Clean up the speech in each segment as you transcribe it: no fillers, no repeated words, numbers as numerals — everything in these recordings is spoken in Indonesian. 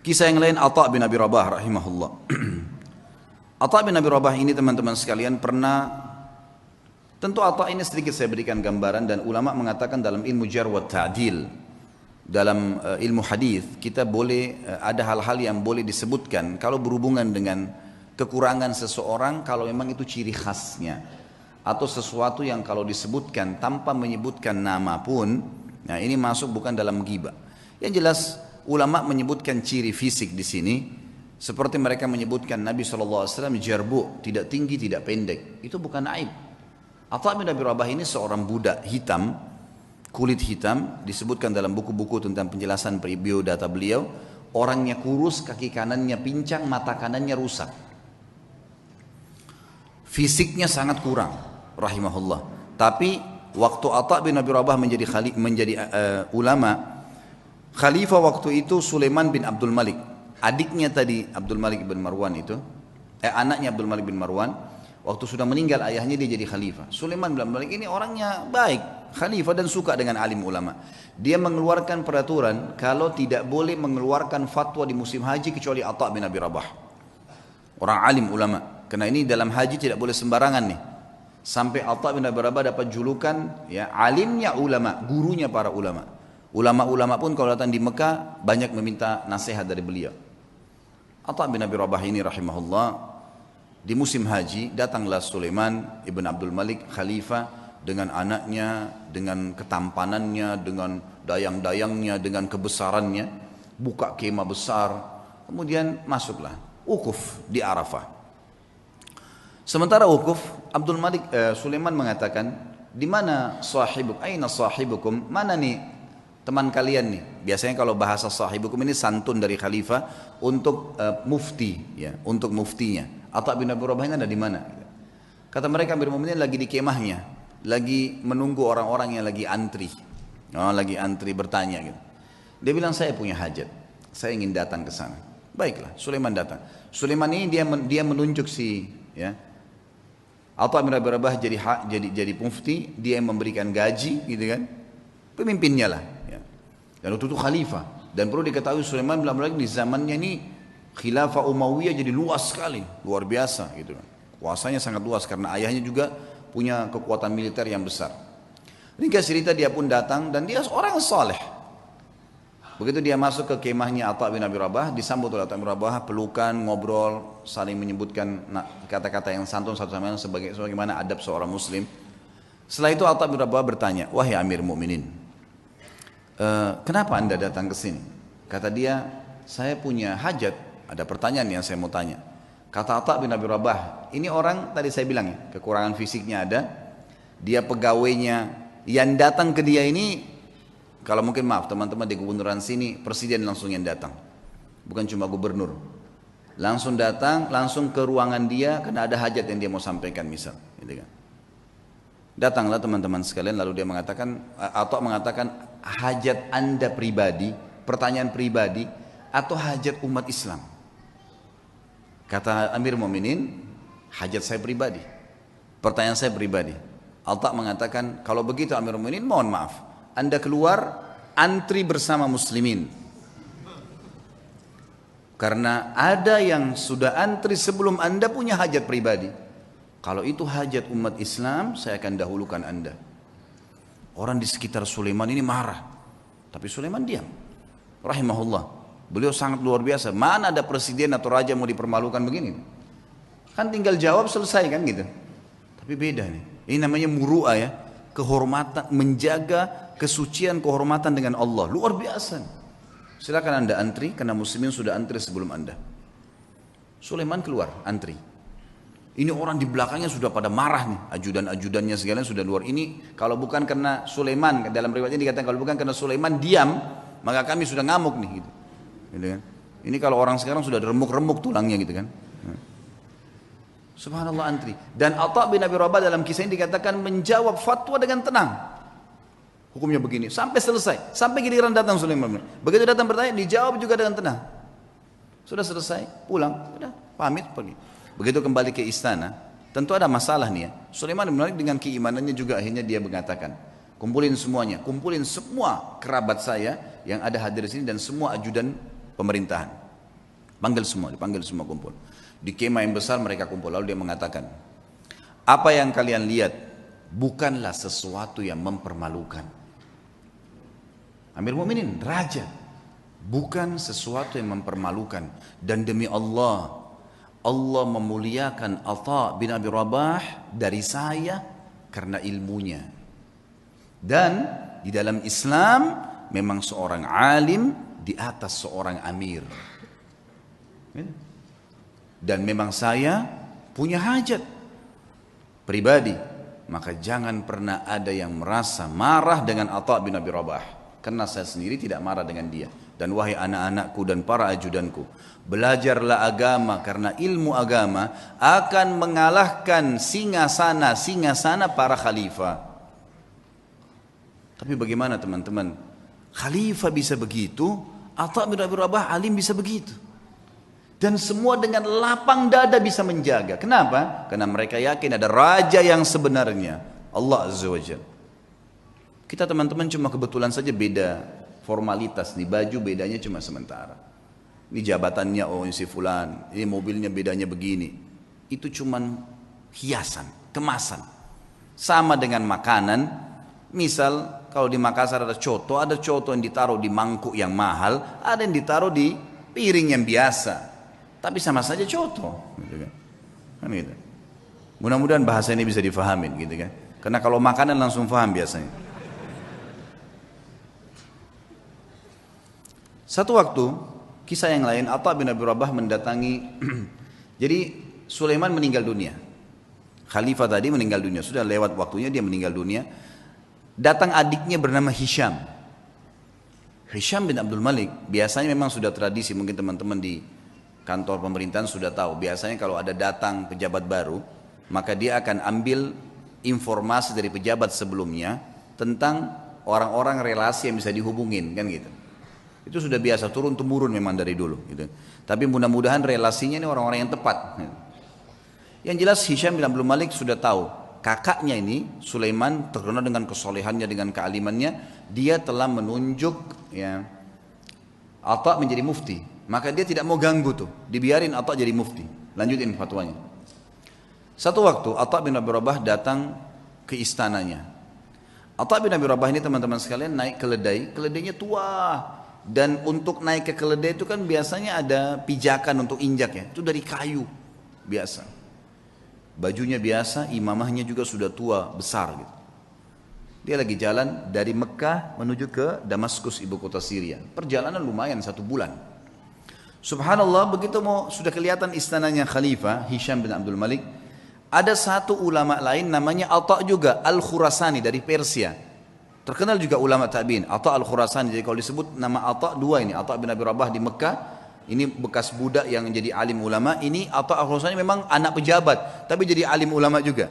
Kisah yang lain Atha bin Abi Rabah rahimahullah. Atha bin Abi Rabah ini teman-teman sekalian pernah, tentu Atha ini sedikit saya berikan gambaran, dan ulama mengatakan dalam ilmu jarh wa ta'dil, dalam ilmu hadis kita boleh ada hal-hal yang boleh disebutkan kalau berhubungan dengan kekurangan seseorang, kalau memang itu ciri khasnya, atau sesuatu yang kalau disebutkan tanpa menyebutkan nama pun, nah ini masuk bukan dalam ghibah. Yang jelas ulama menyebutkan ciri fisik di sini, seperti mereka menyebutkan Nabi SAW jarbu, tidak tinggi tidak pendek, itu bukan aib. Atha bin Abi Rabah ini seorang budak hitam, kulit hitam, disebutkan dalam buku-buku tentang penjelasan biodata beliau, orangnya kurus, kaki kanannya pincang, mata kanannya rusak, fisiknya sangat kurang rahimahullah. Tapi waktu Atha bin Abi Rabah menjadi ulama, khalifah waktu itu Sulaiman bin Abdul Malik, adiknya tadi Abdul Malik bin Marwan itu, anaknya Abdul Malik bin Marwan, waktu sudah meninggal ayahnya dia jadi khalifah. Sulaiman bin Abdul Malik ini orangnya baik, khalifah dan suka dengan alim ulama. Dia mengeluarkan peraturan kalau tidak boleh mengeluarkan fatwa di musim haji kecuali Atha bin Abi Rabah, orang alim ulama. Karena ini dalam haji tidak boleh sembarangan nih. Sampai Atha bin Abi Rabah dapat julukan ya alimnya ulama, gurunya para ulama. Ulama-ulama pun kalau datang di Mekah banyak meminta nasihat dari beliau. Atha bin Abi Rabah ini rahimahullah, di musim haji datanglah Sulaiman ibn Abdul Malik khalifah dengan anaknya, dengan ketampanannya, dengan dayang-dayangnya, dengan kebesarannya, buka kemah besar, kemudian masuklah wukuf di Arafah. Sementara wukuf, Sulaiman mengatakan, di mana sahibuk, aina sahibukum, mana nih teman kalian nih? Biasanya kalau bahasa sahibukum ini santun dari khalifah untuk mufti, ya, untuk muftinya. Atha bin Abi Rabah ini ada di mana? Kata mereka, Amirul Mukminin lagi di kemahnya, lagi menunggu orang-orang yang lagi antri, lagi antri bertanya gitu. Dia bilang, saya punya hajat, saya ingin datang ke sana. Baiklah, Sulaiman datang. Sulaiman ini dia menunjuk si, ya, Atha bin Abi Rabah jadi mufti, dia yang memberikan gaji, gitu kan? Pemimpinnya lah. Dan waktu itu khalifah, dan perlu diketahui Sulaiman bin Abdul Malik di zamannya ini khilafah Umayyah jadi luas sekali, luar biasa gitu kan. Kuasanya sangat luas karena ayahnya juga punya kekuatan militer yang besar. Ringkas cerita, dia pun datang dan dia seorang saleh. Begitu dia masuk ke kemahnya Atha bin Abi Rabah, disambut oleh Atha bin Abi Rabah, pelukan, ngobrol, saling menyebutkan kata-kata yang santun satu sama lain sebagaimana adab seorang muslim. Setelah itu Atha bin Abi Rabah bertanya, wahai Amir Mukminin, kenapa anda datang ke sini? Kata dia, saya punya hajat, ada pertanyaan yang saya mau tanya. Kata Atha bin Abi Rabah, ini orang tadi saya bilang ya, kekurangan fisiknya ada, dia pegawainya yang datang ke dia ini, kalau mungkin maaf teman-teman di gubernuran sini, presiden langsung yang datang, bukan cuma gubernur, langsung datang, langsung ke ruangan dia karena ada hajat yang dia mau sampaikan misal, gitu kan. Datanglah teman-teman sekalian, lalu dia mengatakan, atau mengatakan, hajat anda pribadi, pertanyaan pribadi, atau hajat umat Islam? Kata Amir Mu'minin, hajat saya pribadi, pertanyaan saya pribadi. Atha mengatakan, kalau begitu Amir Mu'minin, mohon maaf, anda keluar antri bersama muslimin, karena ada yang sudah antri sebelum anda punya hajat pribadi. Kalau itu hajat umat Islam, saya akan dahulukan anda. Orang di sekitar Sulaiman ini marah, tapi Sulaiman diam. Rahimahullah, beliau sangat luar biasa. Mana ada presiden atau raja mau dipermalukan begini? Kan tinggal jawab selesai kan gitu. Tapi beda nih. Ini namanya muru'ah ya, kehormatan, menjaga kesucian kehormatan dengan Allah. Luar biasa. Silakan anda antri, karena muslimin sudah antri sebelum anda. Sulaiman keluar antri. Ini orang di belakangnya sudah pada marah nih, ajudan-ajudannya segala sudah luar. Ini kalau bukan karena Sulaiman, dalam riwayatnya dikatakan kalau bukan karena Sulaiman diam, maka kami sudah ngamuk nih gitu. Gitu kan? Ini kalau orang sekarang sudah remuk-remuk tulangnya gitu kan. Subhanallah antri. Dan Atha bin Abi Rabah dalam kisah ini dikatakan menjawab fatwa dengan tenang. Hukumnya begini sampai selesai, sampai giliran datang Sulaiman. Begitu datang bertanya, dijawab juga dengan tenang. Sudah selesai, pulang, sudah pamit pergi. Begitu kembali ke istana, tentu ada masalah nih ya. Sulaiman bin Malik dengan keimanannya juga akhirnya dia mengatakan, kumpulin semuanya, kumpulin semua kerabat saya yang ada hadir di sini dan semua ajudan pemerintahan. Dipanggil semua kumpul. Di kemah yang besar mereka kumpul. Lalu dia mengatakan, apa yang kalian lihat bukanlah sesuatu yang mempermalukan. Amir Mu'minin, raja, bukan sesuatu yang mempermalukan. Dan demi Allah, Allah memuliakan Atha bin Abi Rabah dari saya karena ilmunya. Dan di dalam Islam memang seorang alim di atas seorang amir. Dan memang saya punya hajat pribadi, maka jangan pernah ada yang merasa marah dengan Atha bin Abi Rabah, karena saya sendiri tidak marah dengan dia. Dan wahai anak-anakku dan para ajudanku, belajarlah agama, karena ilmu agama akan mengalahkan singasana para khalifah. Tapi bagaimana teman-teman, khalifah bisa begitu, Atha bin Abi Rabah alim bisa begitu. Dan semua dengan lapang dada bisa menjaga. Kenapa? Karena mereka yakin ada raja yang sebenarnya, Allah Azza wa Jalla. Kita teman-teman cuma kebetulan saja beda formalitas nih, baju bedanya cuma sementara. Ini jabatannya, oh ini si fulan, ini mobilnya bedanya begini. Itu cuma hiasan, kemasan. Sama dengan makanan, misal kalau di Makassar ada coto yang ditaruh di mangkuk yang mahal, ada yang ditaruh di piring yang biasa. Tapi sama saja coto, gitu kan gitu. Mudah-mudahan bahasa ini bisa difahamin, gitu kan. Karena kalau makanan langsung paham biasanya. Satu waktu, kisah yang lain, Atha bin Abi Rabah mendatangi, jadi Sulaiman meninggal dunia. Khalifah tadi meninggal dunia, sudah lewat waktunya dia meninggal dunia. Datang adiknya bernama Hisham. Hisham bin Abdul Malik, biasanya memang sudah tradisi, mungkin teman-teman di kantor pemerintahan sudah tahu, biasanya kalau ada datang pejabat baru, maka dia akan ambil informasi dari pejabat sebelumnya tentang orang-orang relasi yang bisa dihubungin, kan gitu. Itu sudah biasa, turun-temurun memang dari dulu gitu. Tapi mudah-mudahan relasinya ini orang-orang yang tepat. Yang jelas Hisham bin Abdul Malik sudah tahu, kakaknya ini Sulaiman terkenal dengan kesolehannya, dengan kealimannya, dia telah menunjuk ya Atha menjadi mufti. Maka dia tidak mau ganggu tuh, dibiarin Atha jadi mufti, lanjutin fatwanya. Satu waktu Atha bin Abi Rabah datang ke istananya. Atha bin Abi Rabah ini teman-teman sekalian naik keledai, keledainya tua. Dan untuk naik ke keledai itu kan biasanya ada pijakan untuk injak ya, itu dari kayu biasa. Bajunya biasa, imamahnya juga sudah tua, besar gitu. Dia lagi jalan dari Mekah menuju ke Damaskus, ibu kota Syria. Perjalanan lumayan 1 bulan. Subhanallah, begitu sudah kelihatan istananya Khalifah Hisham bin Abdul Malik, ada satu ulama lain namanya Atha juga Al-Khurasani dari Persia. Terkenal juga ulama tabi'in, Atha Al-Khurasani. Jadi kalau disebut nama Atha dua ini, Atha bin Abi Rabah di Mekah, ini bekas budak yang jadi alim ulama, ini Atha Al-Khurasani memang anak pejabat, tapi jadi alim ulama juga.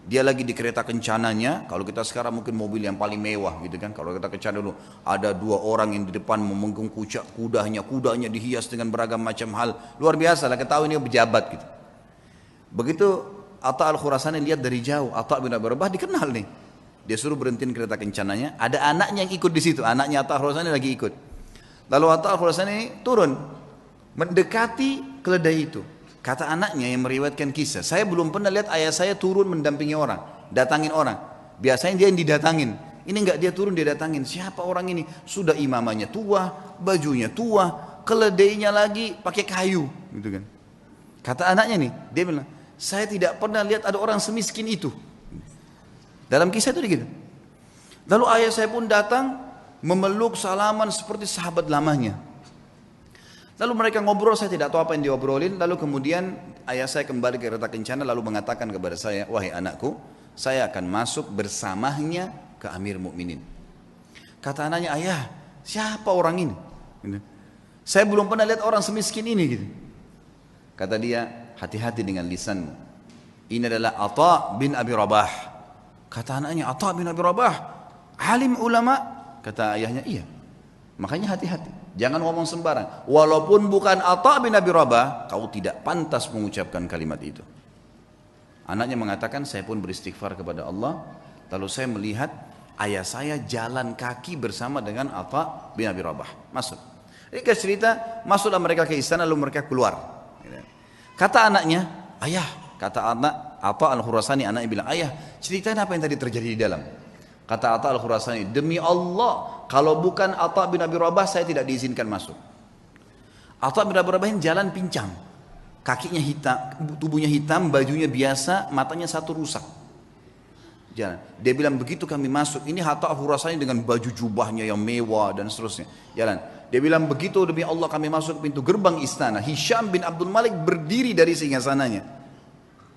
Dia lagi di kereta kencananya, kalau kita sekarang mungkin mobil yang paling mewah gitu kan. Kalau kita kencana dulu, ada 2 orang yang di depan memegang kudanya dihias dengan beragam macam hal. Luar biasa lah, kita tahu ini pejabat gitu. Begitu Atha Al-Khurasani lihat dari jauh, Atha bin Abi Rabah dikenal nih. Dia suruh berhentiin kereta kencananya, ada anaknya yang ikut di situ, anaknya Atha Al-Khurasani lagi ikut. Lalu Atha Al-Khurasani turun, mendekati keledai itu. Kata anaknya yang meriwayatkan kisah, saya belum pernah lihat ayah saya turun mendampingi orang, datangin orang. Biasanya dia yang didatangin. Ini enggak, dia turun dia datangin. Siapa orang ini? Sudah imamanya tua, bajunya tua, keledainya lagi pakai kayu, gitu kan. Kata anaknya nih, dia bilang, saya tidak pernah lihat ada orang semiskin itu. Dalam kisah itu gitu. Lalu ayah saya pun datang memeluk salaman seperti sahabat lamanya. Lalu mereka ngobrol, saya tidak tahu apa yang diobrolin. Lalu kemudian ayah saya kembali ke kereta kencana lalu mengatakan kepada saya, wahai anakku, saya akan masuk bersamanya ke Amir Mukminin. Kata anaknya, ayah, siapa orang ini? Saya belum pernah lihat orang semiskin ini gitu. Kata dia, hati-hati dengan lisanmu. Ini adalah Atha bin Abi Rabah. Kata anaknya, Atha bin Abi Rabah, alim ulama. Kata ayahnya, iya. Makanya hati-hati. Jangan ngomong sembarang. Walaupun bukan Atha bin Abi Rabah, kau tidak pantas mengucapkan kalimat itu. Anaknya mengatakan, saya pun beristighfar kepada Allah. Lalu saya melihat ayah saya jalan kaki bersama dengan Atha bin Abi Rabah. Masuk. Ringkas cerita, masuklah mereka ke istana lalu mereka keluar. Kata anaknya, ayah, kata anak Atha al-Khurasani, anaknya bilang, ayah, ceritain apa yang tadi terjadi di dalam. Kata Atha al-Khurasani, demi Allah, kalau bukan Atha bin Abi Rabah, saya tidak diizinkan masuk. Atha bin Abi Rabah ini jalan pincang, kakinya hitam, tubuhnya hitam, bajunya biasa, matanya satu rusak. Jalan. Dia bilang begitu kami masuk, ini Atha al-Khurasani dengan baju jubahnya yang mewah dan seterusnya. Jalan. Dia bilang begitu demi Allah kami masuk pintu gerbang istana. Hisham bin Abdul Malik berdiri dari singgasananya.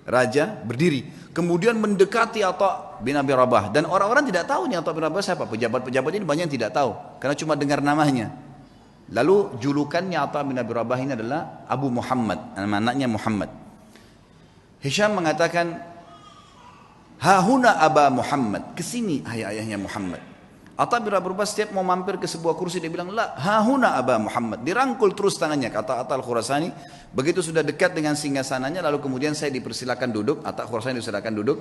Raja berdiri, kemudian mendekati Atha bin Abi Rabah, dan orang-orang tidak tahu nih Atha bin Abi Rabah siapa. Pejabat-pejabat ini banyak yang tidak tahu karena cuma dengar namanya. Lalu julukannya Atha bin Abi Rabah ini adalah Abu Muhammad, anaknya Muhammad. Hisham mengatakan, hahuna Aba Muhammad, kesini ayahnya Muhammad. Atha bin Abi Rabah setiap mau mampir ke sebuah kursi dia bilang, la hahuna Aba Muhammad, dirangkul terus tangannya. Kata Atha al-Khurasani, begitu sudah dekat dengan singgasananya, lalu kemudian saya dipersilakan duduk. Atha al-Khurasani dipersilakan duduk.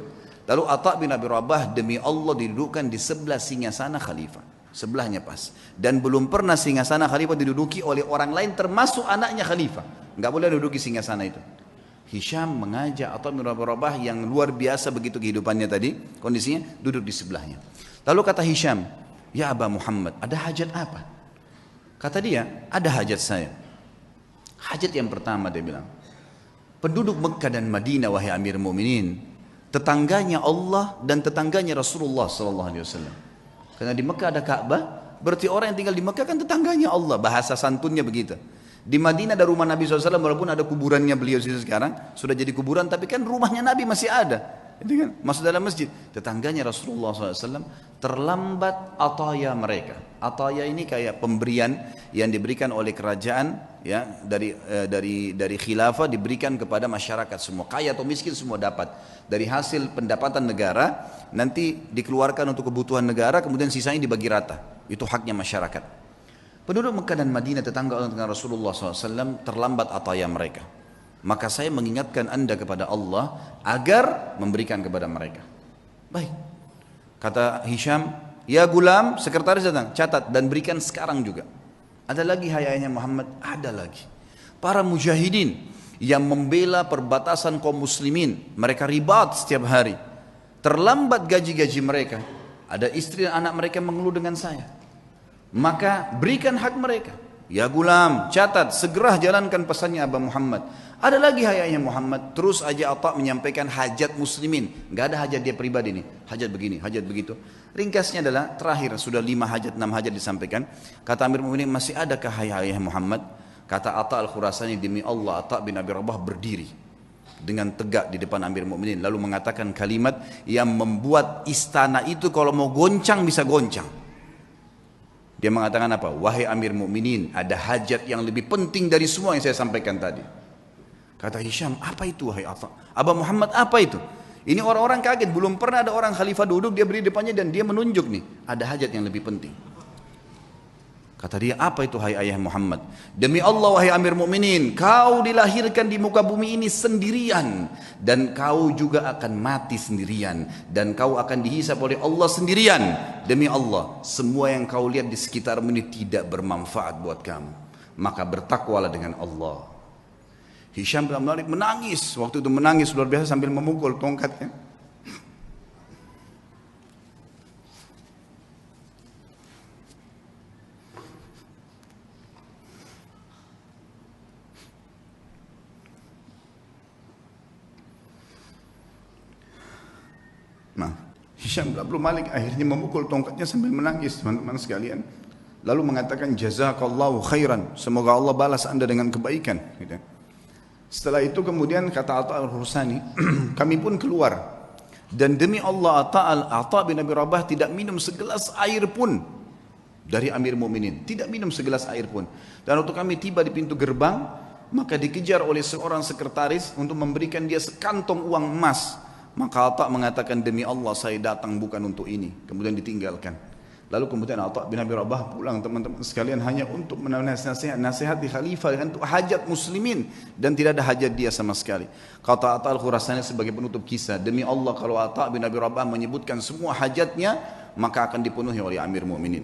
Lalu Atha bin Abi Rabah demi Allah didudukkan di sebelah singgasana khalifah, sebelahnya pas. Dan belum pernah singgasana khalifah diduduki oleh orang lain termasuk anaknya khalifah. Enggak boleh duduki singgasana itu. Hisham mengajak Atha bin Abi Rabah yang luar biasa begitu kehidupannya tadi, kondisinya duduk di sebelahnya. Lalu kata Hisham, ya Aba Muhammad, ada hajat apa? Kata dia, ada hajat saya. Hajat yang pertama dia bilang, penduduk Mekah dan Madinah wahai Amir Mu'minin, tetangganya Allah dan tetangganya Rasulullah SAW. Karena di Mekah ada Ka'bah, berarti orang yang tinggal di Mekah kan tetangganya Allah, bahasa santunnya begitu. Di Madinah ada rumah Nabi SAW, walaupun ada kuburannya beliau sekarang, sudah jadi kuburan, tapi kan rumahnya Nabi masih ada. Itu kan masuk dalam masjid. Tetangganya Rasulullah SAW terlambat ataya mereka. Ataya ini kayak pemberian yang diberikan oleh kerajaan, ya, dari khilafah diberikan kepada masyarakat semua, kaya atau miskin semua dapat dari hasil pendapatan negara, nanti dikeluarkan untuk kebutuhan negara, kemudian sisanya dibagi rata. Itu haknya masyarakat. Penduduk Mekah dan Madinah tetangga dengan Rasulullah SAW terlambat ataya mereka. Maka saya mengingatkan anda kepada Allah agar memberikan kepada mereka. Baik. Kata Hisham, ya gulam, sekretaris datang, catat dan berikan sekarang juga. Ada lagi hayanya Muhammad? Ada lagi. Para mujahidin yang membela perbatasan kaum muslimin, mereka ribat setiap hari. Terlambat gaji-gaji mereka. Ada istri dan anak mereka mengeluh dengan saya. Maka berikan hak mereka. Ya gulam, catat, segera jalankan pesannya Aba Muhammad. Ada lagi hayanya Muhammad, terus aja Atha menyampaikan hajat muslimin. Gak ada hajat dia pribadi nih, hajat begini, hajat begitu. Ringkasnya adalah terakhir, sudah 5 hajat, 6 hajat disampaikan. Kata Amir Mu'minin, masih adakah hayat Muhammad? Kata Atha al-Khurasani, demi Allah Atha bin Abi Rabah berdiri dengan tegak di depan Amir Mu'minin, lalu mengatakan kalimat yang membuat istana itu kalau mau goncang bisa goncang. Dia mengatakan apa? Wahai Amir Mu'minin, ada hajat yang lebih penting dari semua yang saya sampaikan tadi. Kata Hisham, apa itu wahai Atha? Aba Muhammad, apa itu? Ini orang-orang kaget, belum pernah ada orang khalifah duduk, dia berdiri depannya dan dia menunjuk nih, ada hajat yang lebih penting. Kata dia, apa itu hai ayah Muhammad? Demi Allah wahai Amir Mu'minin, kau dilahirkan di muka bumi ini sendirian, dan kau juga akan mati sendirian, dan kau akan dihisab oleh Allah sendirian. Demi Allah, semua yang kau lihat di sekitarmu ini tidak bermanfaat buat kamu, maka bertakwalah dengan Allah. Hisham bin Malik menangis, waktu itu menangis luar biasa sambil memukul tongkatnya. Nah, Hisham bin Malik akhirnya memukul tongkatnya sambil menangis, teman-teman sekalian. Lalu mengatakan jazakallahu khairan, semoga Allah balas anda dengan kebaikan, gitu. Setelah itu kemudian kata Atha al-Khurasani, kami pun keluar. Dan demi Allah Atha bin Abi Rabah tidak minum segelas air pun dari Amir Mu'minin. Tidak minum segelas air pun. Dan waktu kami tiba di pintu gerbang, maka dikejar oleh seorang sekretaris untuk memberikan dia sekantong uang emas. Maka Atha mengatakan, demi Allah saya datang bukan untuk ini. Kemudian ditinggalkan. Lalu kemudian Atha bin Abi Rabah pulang, teman-teman sekalian, hanya untuk nasihat di khalifah untuk hajat muslimin, dan tidak ada hajat dia sama sekali. Kata Atha al-Khurasani sebagai penutup kisah, demi Allah kalau Atha bin Abi Rabah menyebutkan semua hajatnya, maka akan dipenuhi oleh Amir Mu'minin.